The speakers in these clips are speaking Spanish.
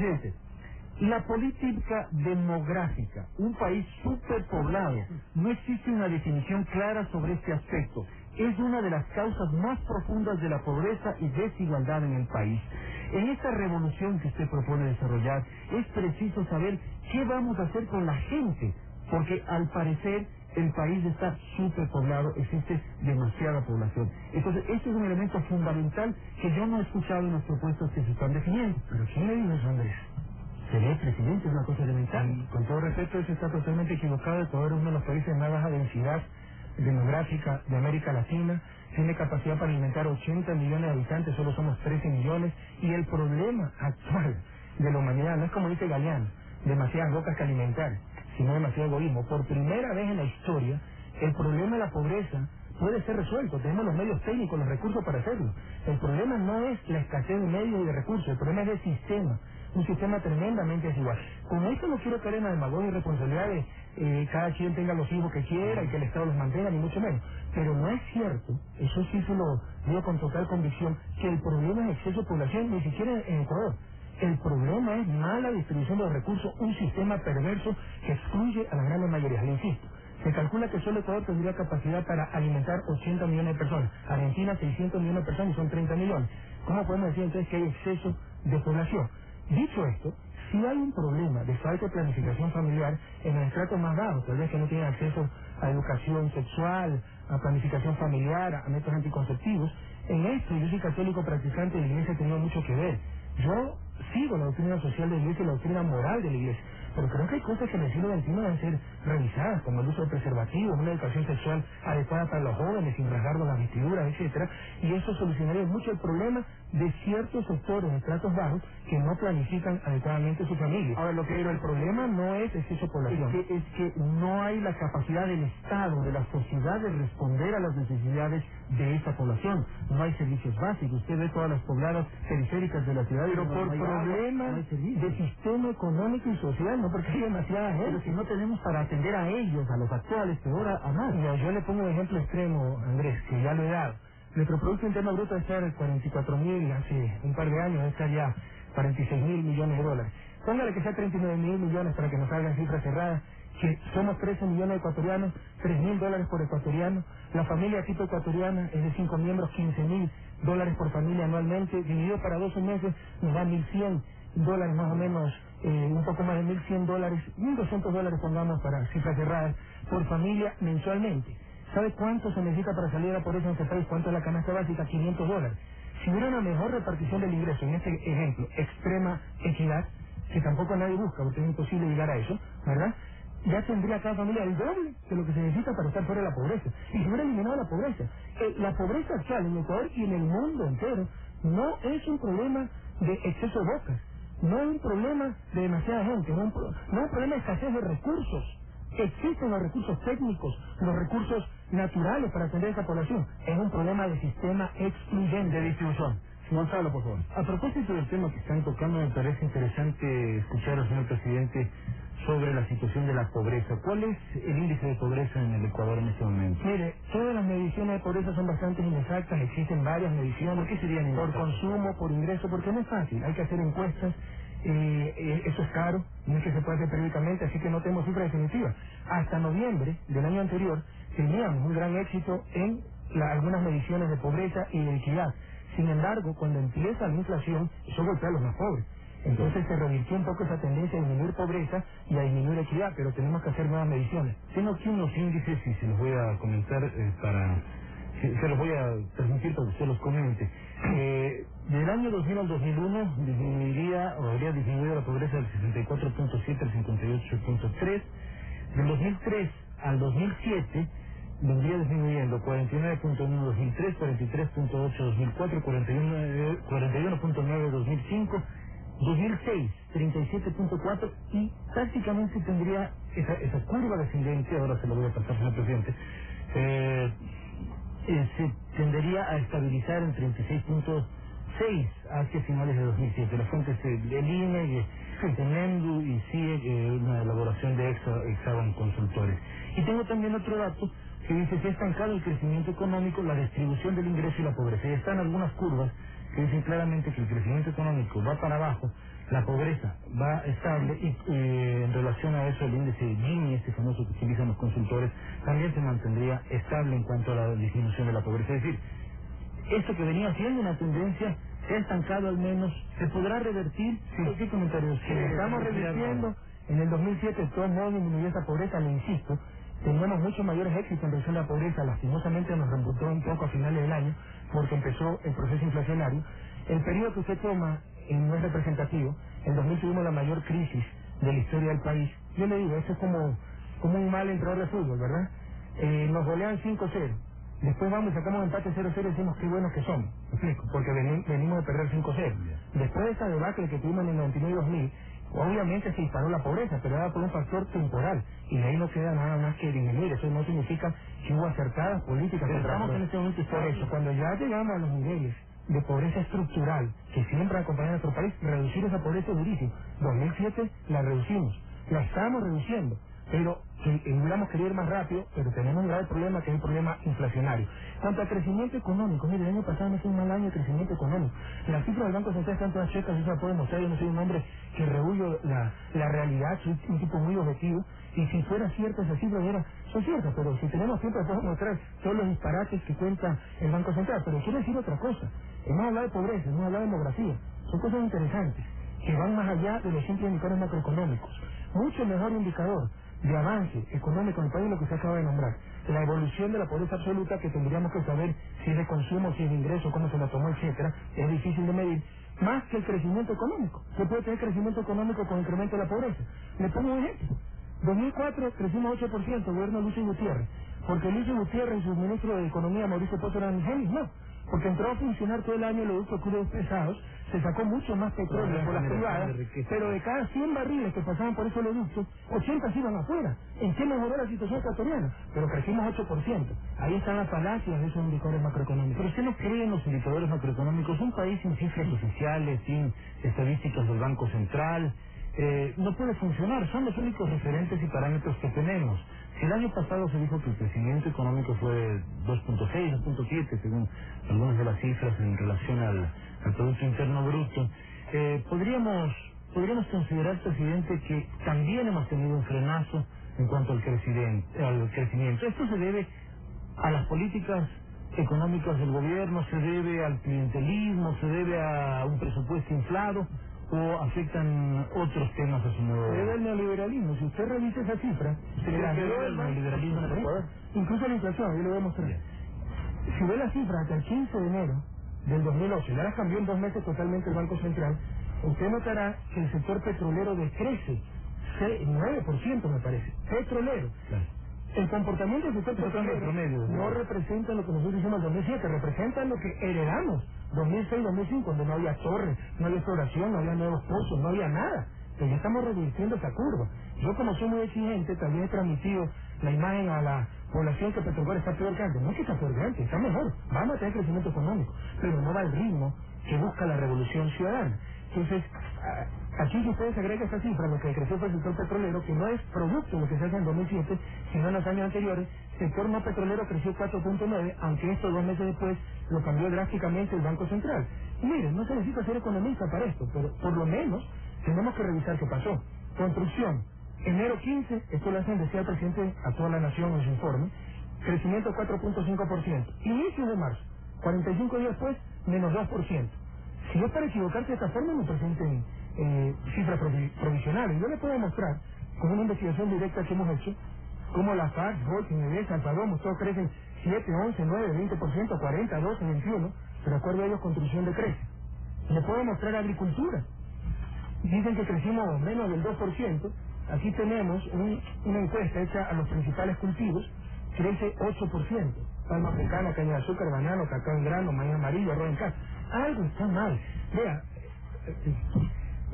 Presidente, la política demográfica, un país superpoblado, no existe una definición clara sobre este aspecto. Es una de las causas más profundas de la pobreza y desigualdad en el país. En esta revolución que usted propone desarrollar, es preciso saber qué vamos a hacer con la gente, porque al parecer el país está superpoblado, existe demasiada población. Entonces, este es un elemento fundamental que yo no he escuchado en las propuestas que se están definiendo. ¿Pero quién le dijo eso, Andrés? Sería presidente, es una cosa elemental. Con todo respeto, eso está totalmente equivocado. Ecuador es uno de los países de más baja densidad demográfica de América Latina. Tiene capacidad para alimentar 80 millones de habitantes, solo somos 13 millones. Y el problema actual de la humanidad no es como dice Galeano, demasiadas bocas que alimentar, sino demasiado egoísmo. Por primera vez en la historia, el problema de la pobreza puede ser resuelto. Tenemos los medios técnicos, los recursos para hacerlo. El problema no es la escasez de medios y de recursos, el problema es el sistema. Un sistema tremendamente desigual. Con esto no quiero caer en la demagogia y responsabilidad de cada quien tenga los hijos que quiera y que el Estado los mantenga, ni mucho menos. Pero no es cierto, eso sí se lo digo con total convicción, que el problema es exceso de población, ni siquiera en Ecuador. El problema es mala distribución de los recursos, un sistema perverso que excluye a la gran mayoría. Le insisto, se calcula que solo Ecuador tendría capacidad para alimentar 80 millones de personas. Argentina 600 millones de personas y son 30 millones. ¿Cómo podemos decir entonces que hay exceso de población? Dicho esto, si hay un problema de falta de planificación familiar en los estratos más bajos, tal vez que no tienen acceso a educación sexual, a planificación familiar, a métodos anticonceptivos. En esto yo soy católico practicante de la Iglesia, he tenido mucho que ver. Yo sigo la doctrina social de la Iglesia y la doctrina moral de la Iglesia, pero creo que hay cosas que en el siglo XXI deben ser revisadas, como el uso de preservativos, una educación sexual adecuada para los jóvenes, sin rasgarnos las vestiduras, etcétera, y eso solucionaría mucho el problema de ciertos sectores de estratos bajos que no planifican adecuadamente su familia. Ahora, Pero el problema no es exceso de población. es que no hay la capacidad del Estado, de la sociedad, de responder a las necesidades de esa población. No hay servicios básicos. Usted ve todas las pobladas periféricas de la ciudad. Pero por problemas de sistema económico y social, no porque hay demasiada gente. Pero si no tenemos para atender a ellos, a los actuales, peor a más. No, yo le pongo un ejemplo extremo, Andrés, que ya lo he dado. Nuestro Producto Interno Bruto está en 44.000, hace un par de años está ya 46.000 millones de dólares. Póngale que sea 39.000 millones para que nos salgan cifras cerradas, que somos 13 millones de ecuatorianos, $3.000 por ecuatoriano. La familia tipo ecuatoriana es de 5 miembros, $15.000 por familia anualmente, dividido para 12 meses, nos da $1.100 más o menos, un poco más de $1.100, $1.200 pongamos para cifras cerradas, por familia mensualmente. ¿Sabe cuánto se necesita para salir a la pobreza en este país? ¿Cuánto es la canasta básica? $500. Si hubiera una mejor repartición del ingreso, en este ejemplo, extrema equidad, que tampoco nadie busca, porque es imposible llegar a eso, ¿verdad? Ya tendría cada familia el doble de lo que se necesita para estar fuera de la pobreza. Y se hubiera eliminado la pobreza. La pobreza actual en Ecuador y en el mundo entero no es un problema de exceso de bocas, no es un problema de demasiada gente, no es un problema de escasez de recursos. Existen los recursos técnicos, los recursos naturales para atender a esa población. Es un problema de sistema excluyente de distribución. Gonzalo, por favor. A propósito del tema que están tocando, me parece interesante escuchar al señor presidente sobre la situación de la pobreza. ¿Cuál es el índice de pobreza en el Ecuador en este momento? Mire, todas las mediciones de pobreza son bastante inexactas, existen varias mediciones. ¿Por qué serían Por inexactas? consumo, por ingreso, porque no es fácil, hay que hacer encuestas, eso es caro, no es que se pueda hacer periódicamente, así que no tenemos cifras definitivas. Hasta noviembre del año anterior teníamos un gran éxito en algunas mediciones de pobreza y de equidad. Sin embargo, cuando empieza la inflación, eso golpea a los más pobres. Entonces se revirtió un poco esa tendencia a disminuir pobreza y a disminuir equidad, pero tenemos que hacer nuevas mediciones. Tengo aquí unos índices y se los voy a comentar se los voy a transmitir para que usted los comente. Del año 2000 al 2001 habría disminuido la pobreza del 64.7 al 58.3. Del 2003 al 2007 vendría disminuyendo 49.1 2003, 43.8 2004, 41.9 2005, 2006 37.4 y prácticamente tendría esa curva descendente, ahora se lo voy a pasar, señor presidente, se tendería a estabilizar en 36.6 hacia finales de 2007. Las fuentes del INE, de MENDU y CIE, una elaboración de Hexagon Consultores. Y tengo también otro dato que dice: se ha estancado el crecimiento económico, la distribución del ingreso y la pobreza. Y están algunas curvas que dicen claramente que el crecimiento económico va para abajo, la pobreza va estable y en relación a eso el índice de Gini, este famoso que utilizan los consultores, también se mantendría estable en cuanto a la disminución de la pobreza. Es decir, esto que venía siendo una tendencia se ha estancado al menos, se podrá revertir. Sí. ¿Qué comentarios? Sí, estamos revirtiendo. En el 2007 de todos modos disminuyó esa pobreza, le insisto, teníamos muchos mayores éxitos en reducción de la pobreza, lastimosamente nos remontó un poco a finales del año porque empezó el proceso inflacionario. El periodo que usted toma no es representativo. En 2000 tuvimos la mayor crisis de la historia del país. Yo le digo, esto es como un mal entrenador de fútbol, ¿verdad? Nos golean 5-0. Después vamos y sacamos empate 0-0 y decimos qué buenos que somos. ¿Me explico? Porque venimos de perder 5-0. Después de esa debacle que tuvimos en el 99 y 2000, obviamente se disparó la pobreza, pero era por un factor temporal. Y de ahí no queda nada más que disminuir. Eso no significa que hubo acertadas políticas. Pero estamos en este momento por eso. Cuando ya llegamos a los niveles de pobreza estructural que siempre acompaña a nuestro país, reducir esa pobreza es durísimo. 2007 la reducimos, la estamos reduciendo, pero hubiéramos querido ir más rápido, pero tenemos un grave problema que es el problema inflacionario. Cuanto a crecimiento económico, mire, el año pasado no fue un mal año de crecimiento económico. Las cifras del Banco Central están todas checas, eso la pueden mostrar. Yo no soy un hombre que rehuyo la realidad, soy un tipo muy objetivo, y si fuera cierta esa cifra, son ciertas, pero si tenemos tiempo podemos mostrar todos los disparates que cuenta el Banco Central. Pero quiero decir otra cosa, hemos hablado de pobreza, hemos hablado de demografía, son cosas interesantes, que van más allá de los simples indicadores macroeconómicos. Mucho mejor indicador de avance económico en el país lo que se acaba de nombrar, la evolución de la pobreza absoluta, que tendríamos que saber si es de consumo, si es de ingreso, cómo se la tomó, etcétera, es difícil de medir, más que el crecimiento económico. Se puede tener crecimiento económico con incremento de la pobreza. Le pongo un ejemplo. 2004 crecimos 8%, gobierno Lucio Gutiérrez, porque Lucio Gutiérrez y su ministro de Economía, Mauricio Pozo, eran genios, no, porque entró a funcionar todo el año los ductos crudos pesados, se sacó mucho más petróleo por las privadas, pero de cada 100 barriles que pasaban por esos oleoductos, 80 se iban afuera. ¿En qué mejoró la situación ecuatoriana? Pero crecimos 8%. Ahí están las falacias de esos indicadores macroeconómicos. Pero usted no cree en los indicadores macroeconómicos. Un país sin cifras oficiales, sin estadísticas del Banco Central, no puede funcionar. Son los únicos referentes y parámetros que tenemos. Si el año pasado se dijo que el crecimiento económico fue 2.6, 2.7, según algunas de las cifras en relación al Producto Interno Bruto, podríamos considerar, presidente, que también hemos tenido un frenazo en cuanto al crecimiento. Esto se debe a las políticas económicas del gobierno, se debe al clientelismo, se debe a un presupuesto inflado, o afectan otros temas a su modo. Se debe al neoliberalismo. Si usted revisa esa cifra, se le dio el neoliberalismo en Ecuador. Incluso la inflación, yo le voy a mostrar. Si ve la cifra hasta el 15 de enero del 2008, y ahora cambió en 2 meses totalmente el Banco Central, usted notará que el sector petrolero decrece 9%, me parece. Petrolero. Claro. El comportamiento del sector petrolero no representa lo que nosotros hicimos en 2007, representa lo que heredamos 2006-2005, donde no había torres, no había exploración, no había nuevos pozos, no había nada. Pero ya estamos revirtiendo esa curva. Yo, como soy muy exigente, también he transmitido la imagen a la población que Petrobras está peor que antes. No es que está peor que antes, está mejor. Vamos a tener crecimiento económico, pero no va al ritmo que busca la revolución ciudadana. Entonces, aquí si ustedes agregan esa cifra, lo que creció fue el sector petrolero, que no es producto de lo que se hace en 2007, sino en los años anteriores. Sector no petrolero creció 4.9, aunque esto 2 meses después lo cambió drásticamente el Banco Central. Y miren, no se necesita ser economista para esto, pero por lo menos tenemos que revisar qué pasó. Construcción, enero 15, esto lo hacen decía el presidente a toda la nación en su informe, crecimiento 4.5%. Inicio de marzo, 45 días después, menos 2%. Si es para equivocarse de esta forma, me presenten cifras provisionales. Yo les puedo mostrar, con una investigación directa que hemos hecho, cómo la FARC, Volkswagen, Medesa, Alfadomos, todos crecen 7, 11, 9, 20%, 40, 12, 21, pero de acuerdo a ellos construcción decrece. Les puedo mostrar agricultura. Dicen que crecimos menos del 2%. Aquí tenemos una encuesta hecha a los principales cultivos, crece 8%. Palma africana, caña de azúcar, banano, cacao en grano, maíz amarillo, arroz en casa. Algo está mal. Vea,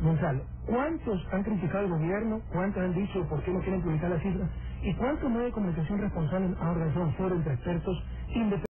Gonzalo, ¿cuántos han criticado el gobierno? ¿Cuántos han dicho por qué no quieren publicar las cifras? ¿Y cuántos medios de comunicación responsables han organizado un foro entre expertos independientes?